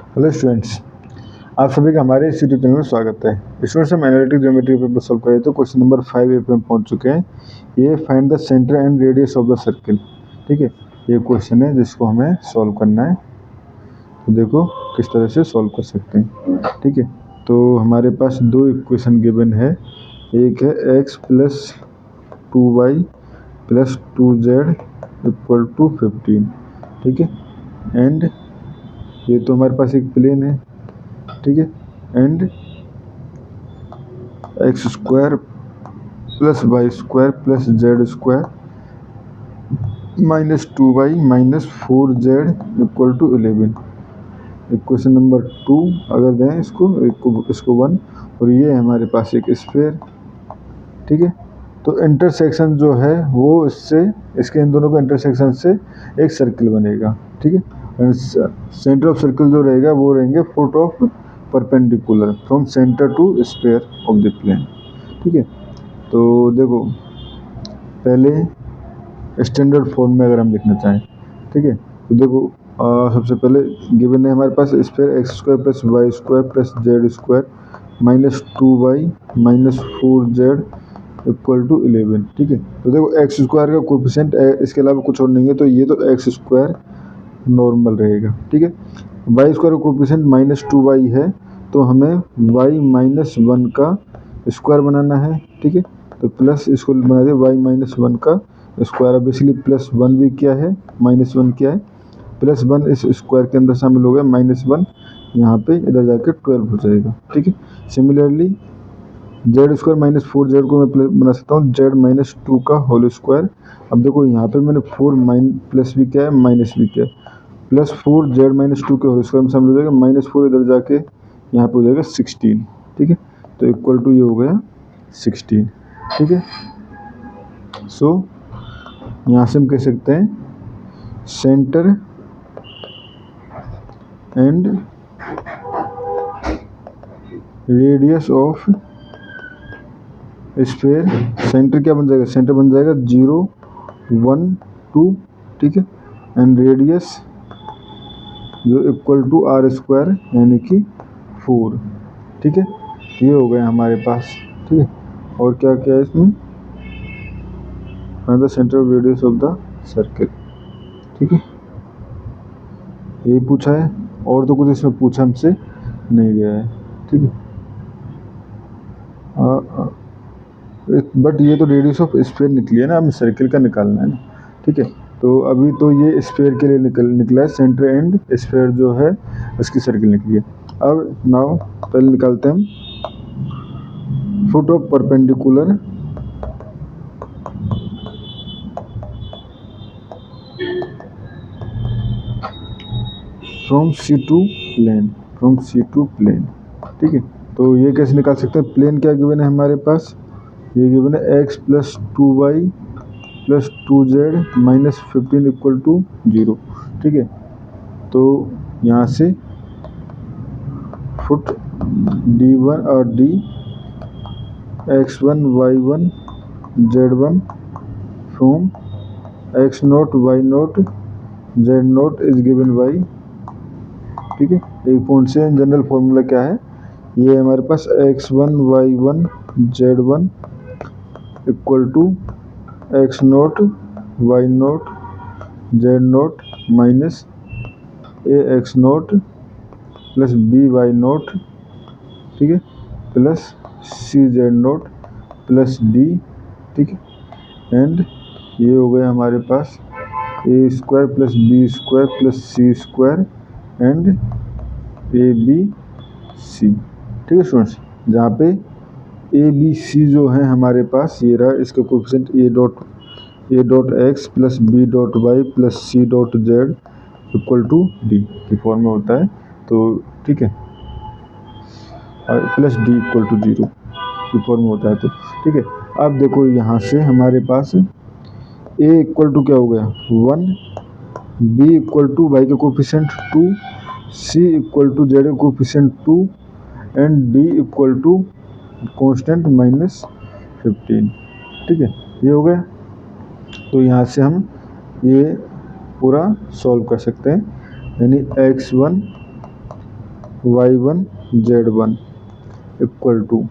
Hello students, आप सभी का हमारे इस यूट्यूब चैनल में स्वागत है। स्टूडेंट्स, हम एनालिटिक ज्योमेट्री पेपर सॉल्व कर रहे थे। क्वेश्चन नंबर 5 पे हम पहुंच चुके हैं। ये find the centre and radius of the circle. ठीक है, ये क्वेश्चन है जिसको हमें सॉल्व करना है। तो देखो किस तरह से सॉल्व कर सकते हैं। ठीक है, तो हमारे पास दो इक्वेशन गिवन है। एक है x plus 2y plus 2z equal to 15। ठीक है, एंड ये तो हमारे पास एक प्लेन है। ठीक है, and x square plus y square plus z square minus 2y minus 4z equal to 11। Equation number 2 अगर दें इसको 1, और ये है हमारे पास एक स्फीयर। ठीक है, तो इंटरसेक्शन जो है वो इसके इन दोनों का इंटरसेक्शन से एक सर्किल बनेगा। ठीक है, सेंटर ऑफ सर्किल जो रहेगा वो रहेंगे foot of perpendicular from centre to sphere of the plane. ठीक है, तो देखो पहले स्टैंडर्ड फॉर्म में अगर हम लिखना चाहें, ठीक है, तो देखो सबसे पहले गिवन है हमारे पास sphere x square plus y square plus z square minus 2y minus 4z equal to 11। ठीक है, तो देखो एक्स स्क्वायर का कोफिशिएंट इसके अलावा कुछ और नहीं है, तो ये तो एक्स स्क्वायर नॉर्मल रहेगा। ठीक है, वाई स्क्वायर का कोफिशिएंट माइनस 2y है, तो हमें y माइनस 1 का स्क्वायर बनाना है। ठीक है, तो प्लस इसको बना दिया y माइनस 1 का स्क्वायर। अब बेसिकली प्लस 1 भी क्या है, माइनस 1 क्या है, प्लस 1 इस स्क्वायर के अंदर शामिल हो गया, माइनस 1 यहाँ पे इधर जाके 12 हो जाएगा। ठीक है, similarly Z square minus 4z को मैं बना सकता हूँ जेड माइनस 2 का होल स्क्वायर। अब देखो यहाँ पे मैंने 4 प्लस भी क्या है, माइनस भी क्या है, प्लस 4 जेड माइनस 2 के होल स्क्वायर में शामिल हो जाएगा, माइनस 4 इधर जाके यहाँ पे हो जाएगा 16। ठीक है, तो इक्वल टू ये हो गया 16। ठीक है, सो यहाँ से हम कह सकते हैं centre and radius of sphere, centre क्या बन जाएगा, सेंटर बन जाएगा 0 1 2। ठीक है, एंड रेडियस जो इक्वल टू आर स्क्वायर यानी कि 4। ठीक है, ये हो गया हमारे पास। ठीक है, और क्या क्या है इसमें, find the centre of radius of the circle. ठीक है, यही पूछा है, और तो कुछ इसमें पूछा हमसे नहीं गया है। ठीक है, बट ये तो रेडियस ऑफ स्फीयर निकली है ना, हमें सर्किल का निकालना है ना। ठीक है, तो अभी तो ये स्फीयर के लिए निकला है, सेंटर एंड स्फीयर जो है उसकी सर्किल निकली है। अब नाउ पहले निकालते हैं हम foot of perpendicular from C to plane, from C to plane. ठीक है, तो ये कैसे निकाल सकते हैं, प्लेन क्या गिवन है हमारे पास, ये गिवन है x plus 2y plus 2z minus 15 equal to 0। ठीक है, तो यहाँ से फुट d1 और d x1 y1 z1 from x note y note z note is given by। ठीक है, एक पॉइंट से जनरल फॉर्मूला क्या है, ये हमारे पास x1 y1 z1 equal to x not y not z not minus a x not plus b y not. ठीक है, plus c z not plus d. ठीक है, एंड ये हो गया हमारे पास a square plus b square plus c square and a b c. ठीक है स्टूडेंट्स, जहाँ पे ए बी सी जो है हमारे पास ये रहा, इसका coefficient a dot x plus b dot y plus c dot z equal to d की फॉर्म में होता है। तो ठीक है, और प्लस डी इक्वल टू 0 की फॉर्म में होता है। तो ठीक है, अब देखो यहाँ से हमारे पास ए इक्वल टू क्या हो गया 1, बी इक्वल टू वाई का coefficient 2, c equal to z का coefficient 2 and d equal to constant minus 15। ठीक है, ये हो गया। तो यहाँ से हम ये पूरा सॉल्व कर सकते हैं, यानी x1 y1 z1 equal to,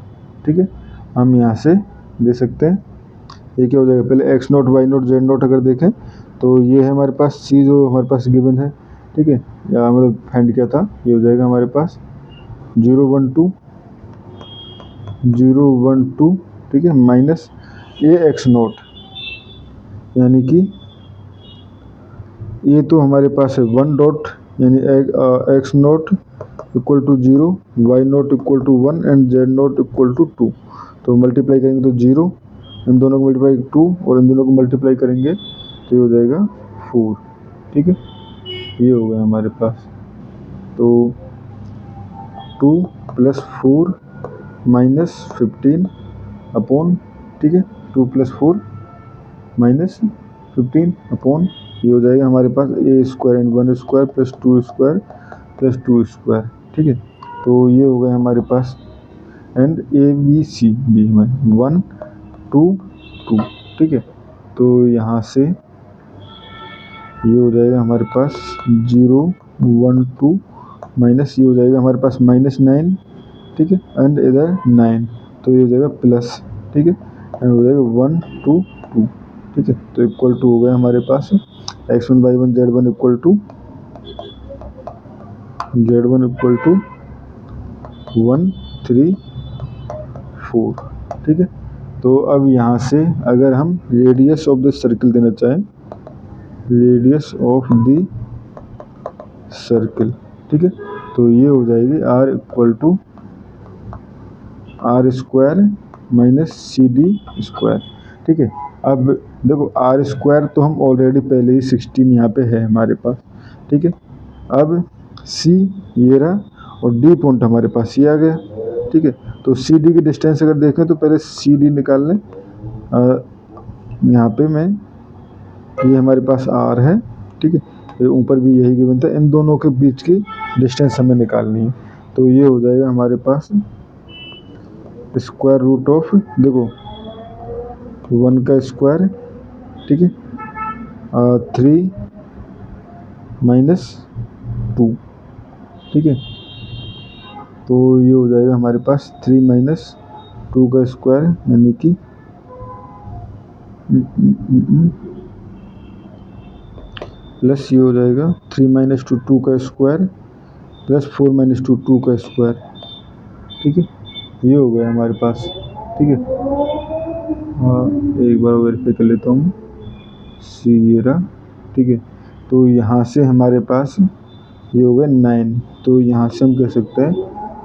ठीक है, हम यहाँ से दे सकते हैं ये क्या हो जाएगा, पहले x note y note z note अगर देखें तो ये है हमारे पास c जो हमारे पास गिवन है, ठीक है, या मतलब फाइंड किया था, ये हो जाएगा हमारे पास 0 1 2 0 1 2, ठीक है, माइनस ए एक्स नोट, यानी कि ये तो हमारे पास है 1 डॉट यानी x nought equal to 0, y nought equal to 1 and z nought equal to 2। तो मल्टीप्लाई करेंगे तो 0, इन दोनों को मल्टीप्लाई 2 और इन दोनों को मल्टीप्लाई करेंगे तो ये हो जाएगा 4, ठीक है, ये हो गया हमारे पास। तो 2 + 4 - 15 अपॉन, ठीक है, 2 + 4 - 15 अपॉन, ये हो जाएगा हमारे पास a square and 1 square plus 2 square plus 2 square, ठीक है। तो ये हो गया हमारे पास and a b c b में 1 2 2, ठीक है। तो यहाँ से ये हो जाएगा हमारे पास 0 1 2 माइनस, ये हो जाएगा हमारे पास -9, ठीक है, एंड इधर 9, तो ये हो जाएगा प्लस, ठीक है, एंड हो जाएगा 1 2 2, ठीक है। तो इक्वल टू हो गया हमारे पास x1 y1 z1 equal to 1 3 4, ठीक है। तो अब यहाँ से अगर हम रेडियस ऑफ द सर्किल देना चाहें, रेडियस ऑफ द सर्किल, ठीक है, तो ये हो जाएगी r equal to r square minus c d square, ठीक है। अब देखो r स्क्वायर तो हम ऑलरेडी पहले ही 16 यहाँ पे है हमारे पास, ठीक है। अब c ये रहा और d पॉइंट हमारे पास ये आ गया, ठीक है। तो सी डी की डिस्टेंस अगर देखें तो पहले सी डी निकाल लें, यहाँ पे मैं ये हमारे पास r है, ठीक है, ये ऊपर भी यही गिवन था, इन दोनों के बीच की डिस्टेंस हमें निकालनी है। तो ये हो जाएगा हमारे पास स्क्वायर रूट ऑफ, देखो 1 का स्क्वायर, ठीक है, 3 - 2, ठीक है। तो ये हो जाएगा हमारे पास 3 - 2 का स्क्वायर, यानी कि प्लस ये हो जाएगा 3 - 2 2 का स्क्वायर प्लस 4 - 2 2 का स्क्वायर, ठीक है, ये हो गया हमारे पास, ठीक है। एक बार वेरीफाई कर लेता हूँ, सी ये रहा, ठीक है। तो यहाँ से हमारे पास ये हो गया 9, तो यहाँ से हम कह सकते हैं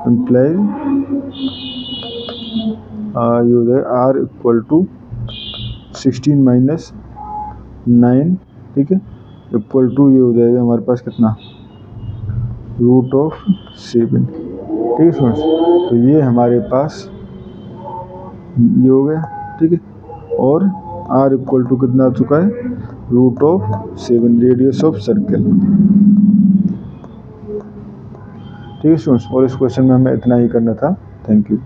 इम्प्लाई ये हो जाएगा r इक्वल टू 16 - 9, ठीक है, इक्वल टू ये हो जाएगा हमारे पास कितना, √7, ठीक है फ्रेंड्स। तो ये हमारे पास ये हो गया, ठीक है, और r इक्वल टू कितना आ चुका है, √7 रेडियस ऑफ सर्कल, ठीक है स्टूडेंट्स। और इस क्वेश्चन में हमें इतना ही करना था। Thank you.